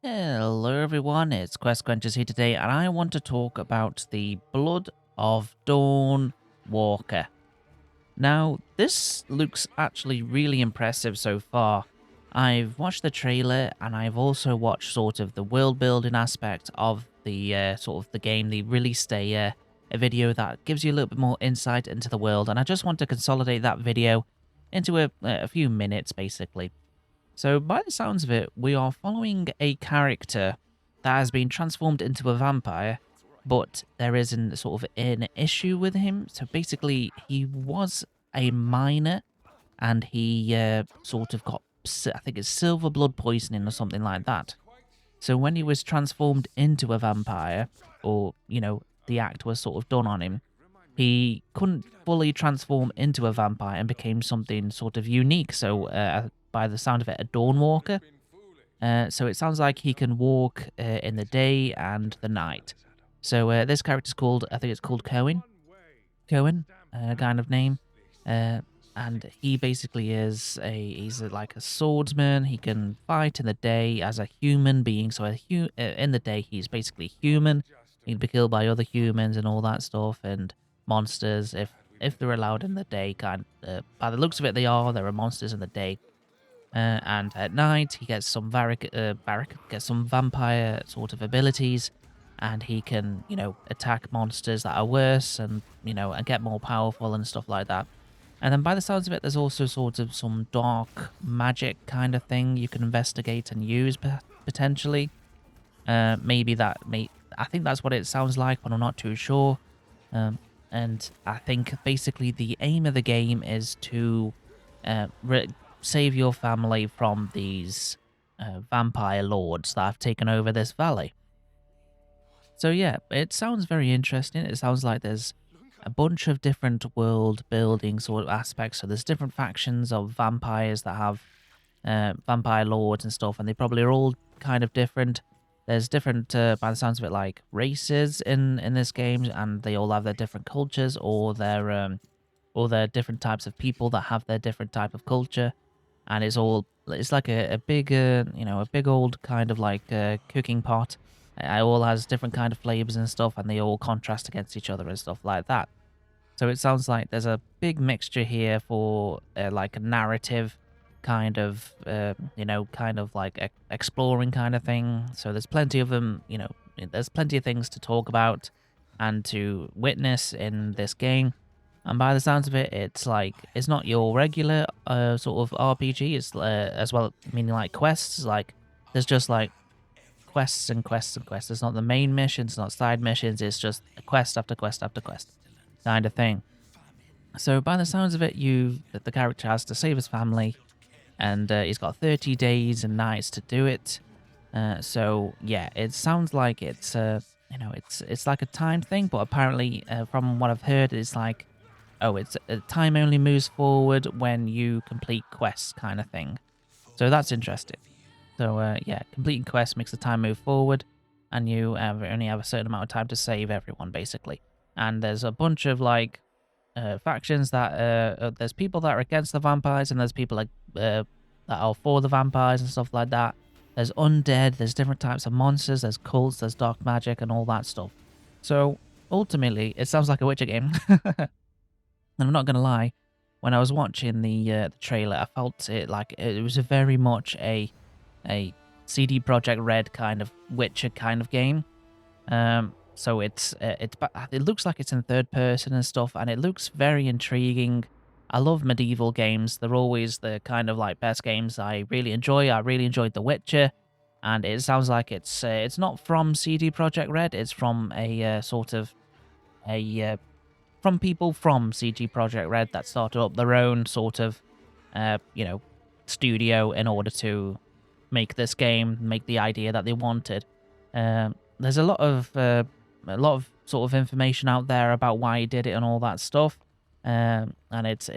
Hello everyone, it's Quest Quenchers here today, and I want to talk about the Blood of Dawnwalker. Now, this looks actually really impressive so far. I've watched the trailer, and I've also watched sort of the world building aspect of the sort of the game. They released a video that gives you a little bit more insight into the world, and I just want to consolidate that video into a few minutes, basically. So, by the sounds of it, we are following a character that has been transformed into a vampire, but there is sort of an issue with him. So, basically, he was a miner and he sort of got, I think it's silver blood poisoning or something like that. So, when he was transformed into a vampire, or, the act was sort of done on him, he couldn't fully transform into a vampire and became something sort of unique. So, by the sound of it, a Dawnwalker. So it sounds like he can walk in the day and the night. So this character's called, I think it's called Cohen. Cohen, kind of name. Uh, and he basically like a swordsman. He can fight in the day as a human being. So in the day, he's basically human. He can be killed by other humans and all that stuff and monsters if they're allowed in the day. By the looks of it, they are. There are monsters in the day. And at night, he gets some gets some vampire sort of abilities, and he can, attack monsters that are worse and, and get more powerful and stuff like that. And then by the sounds of it, there's also sort of some dark magic kind of thing you can investigate and use potentially. Maybe I think that's what it sounds like, but I'm not too sure. And I think basically the aim of the game is to uh, save your family from these vampire lords that have taken over this valley. So yeah, it sounds very interesting. It sounds like there's a bunch of different world building sort of aspects. So there's different factions of vampires that have vampire lords and stuff, and they probably are all kind of different. There's different, by the sounds of it, like races in this game, and they all have their different cultures or their different types of people that have their different type of culture, and it's like a big a big old kind of like cooking pot. It all has different kind of flavors and stuff, and they all contrast against each other and stuff like that. So it sounds like there's a big mixture here for like a narrative kind of kind of like exploring kind of thing. So there's plenty of them, there's plenty of things to talk about and to witness in this game. And by the sounds of it, it's not your regular sort of RPG. It's as well, meaning like quests. Like there's just like quests and quests and quests. It's not the main missions, not side missions. It's just quest after quest after quest kind of thing. So by the sounds of it, the character has to save his family, and he's got 30 days and nights to do it. So yeah, it sounds like it's like a timed thing, but apparently from what I've heard, it's like, oh, it's time only moves forward when you complete quests kind of thing. So that's interesting. So yeah, completing quests makes the time move forward, and you only have a certain amount of time to save everyone, basically. And there's a bunch of like factions that there's people that are against the vampires, and there's people like that are for the vampires and stuff like that. There's undead, there's different types of monsters, there's cults, there's dark magic, and all that stuff. So ultimately, it sounds like a Witcher game. And I'm not gonna lie, when I was watching the trailer, I felt it like it was a very much a CD Projekt Red kind of Witcher kind of game. So it looks like it's in third person and stuff, and it looks very intriguing. I love medieval games. They're always the kind of like best games I really enjoy. I really enjoyed The Witcher, and it sounds like it's not from CD Projekt Red. It's from a sort of a from people from CD Projekt Red that started up their own sort of studio in order to make this game, make the idea that they wanted. There's a lot of sort of information out there about why he did it and all that stuff. And it's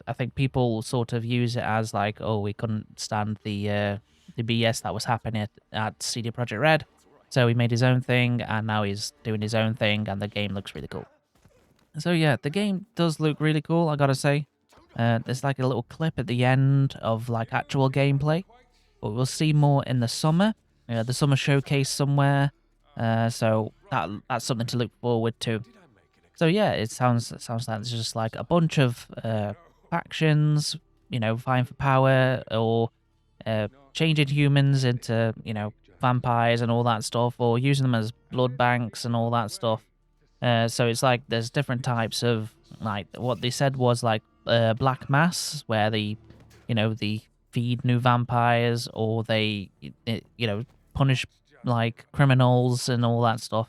I think people sort of use it as like, oh, we couldn't stand the BS that was happening at CD Projekt Red, so he made his own thing, and now he's doing his own thing, and the game looks really cool. So yeah, the game does look really cool, I gotta say. There's like a little clip at the end of like actual gameplay, but we'll see more in the summer. the summer showcase somewhere. So that's something to look forward to. So yeah, it sounds like there's just like a bunch of factions, vying for power or changing humans into vampires and all that stuff, or using them as blood banks and all that stuff. So it's like there's different types of, like, what they said was like black mass, where they feed new vampires, or they punish like criminals and all that stuff.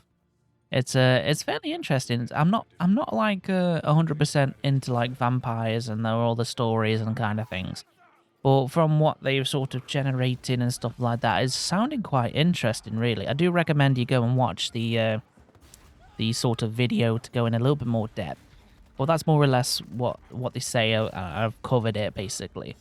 It's fairly interesting. I'm not like 100% into like vampires and all the stories and kind of things. But from what they've sort of generated and stuff like that, it's sounding quite interesting, really. I do recommend you go and watch the sort of video to go in a little bit more depth. Well, that's more or less what they say. I've covered it basically.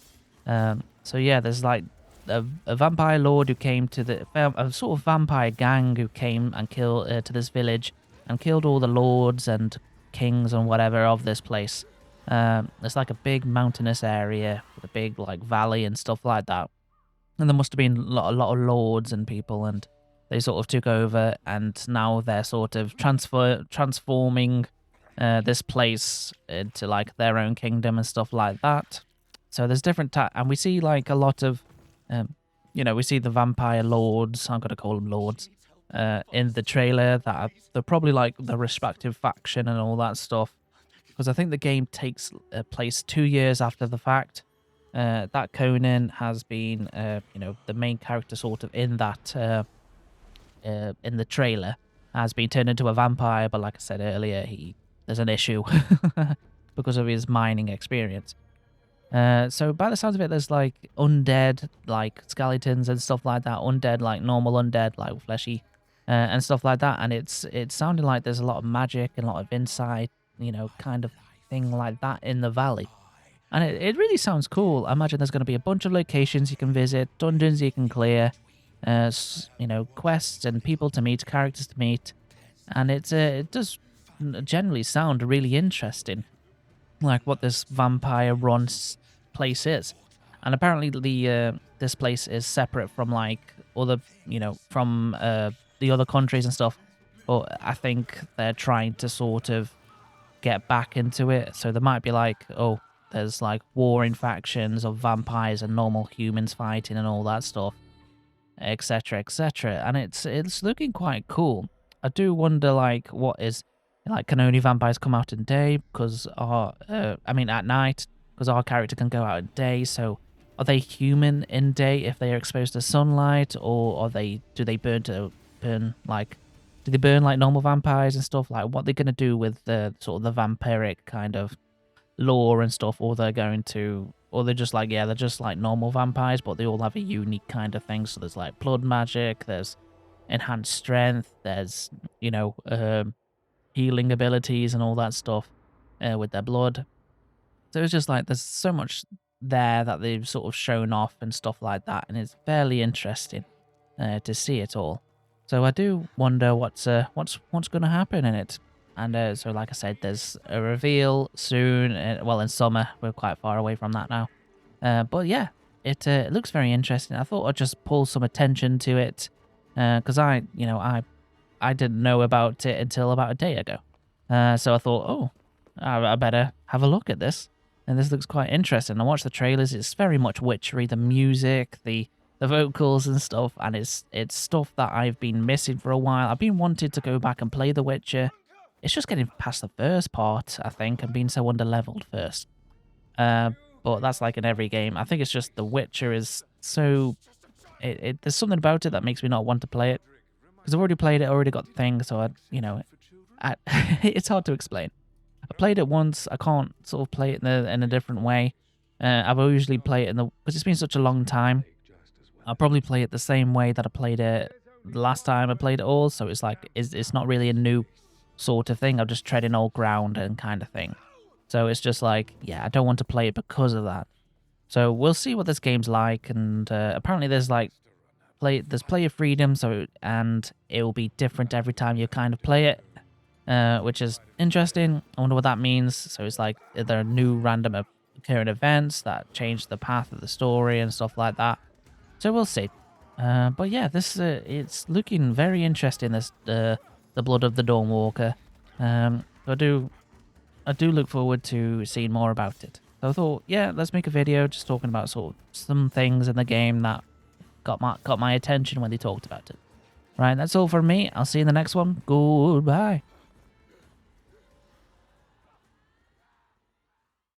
So yeah, there's like a vampire lord who came to a sort of vampire gang who came and killed to this village and killed all the lords and kings and whatever of this place. It's like a big mountainous area with a big like valley and stuff like that. And there must have been a lot of lords and people, and they sort of took over, and now they're sort of transforming this place into like their own kingdom and stuff like that. So there's different and we see like a lot of, we see the vampire lords. I'm gonna call them lords. In the trailer, they're probably like the respective faction and all that stuff, because I think the game takes place 2 years after the fact. That Conan has been, the main character sort of in that, in the trailer, has been turned into a vampire. But like I said earlier, there's an issue because of his mining experience. So by the sounds of it, there's like undead, like skeletons and stuff like that. Undead, like normal undead, like fleshy, and stuff like that. And it's sounding like there's a lot of magic and a lot of insight, kind of thing like that in the valley. And it really sounds cool. I imagine there's going to be a bunch of locations you can visit, dungeons you can clear, quests and people to meet, characters to meet. And it does generally sound really interesting, like what this vampire run place is. And apparently this place is separate from like other, from the other countries and stuff. But I think they're trying to sort of get back into it. So there might be like, there's like warring factions of vampires and normal humans fighting and all that stuff, etc., etc. And it's looking quite cool. I do wonder, like, can only vampires come out in day? Because at night, because our character can go out in day. So are they human in day if they are exposed to sunlight, or do they burn like normal vampires and stuff? Like, what they're gonna do with the sort of the vampiric kind of lore and stuff, or they're just like, they're just like normal vampires, but they all have a unique kind of thing. So there's like blood magic, there's enhanced strength, there's healing abilities and all that stuff with their blood. So it's just like there's so much there that they've sort of shown off and stuff like that, and it's fairly interesting to see it all. So I do wonder what's going to happen in it. And so, like I said, there's a reveal soon. In summer. We're quite far away from that now. But yeah, it looks very interesting. I thought I'd just pull some attention to it because I didn't know about it until about a day ago. So I thought, I better have a look at this. And this looks quite interesting. I watched the trailers. It's very much witchery. The music, the vocals and stuff, and it's stuff that I've been missing for a while. I've been wanting to go back and play The Witcher. It's just getting past the first part, I think, and being so under-leveled first. But that's like in every game. I think it's just The Witcher is so... there's something about it that makes me not want to play it. Because I've already played it, already got the thing, so it's hard to explain. I played it once, I can't sort of play it in a different way. I've usually play it because it's been such a long time. I'll probably play it the same way that I played it the last time I played it all, so it's like, it's not really a new sort of thing. I'm just treading old ground and kind of thing. So it's just like, I don't want to play it because of that. So we'll see what this game's like, and apparently there's like there's player freedom, and it will be different every time you kind of play it, which is interesting. I wonder what that means. So it's like, are there new random occurring events that change the path of the story and stuff like that? So we'll see. But yeah, this it's looking very interesting. This the Blood of the Dawnwalker. I do look forward to seeing more about it. So I thought, yeah, let's make a video just talking about sort of some things in the game that got my attention when they talked about it. Right, that's all from me. I'll see you in the next one. Goodbye.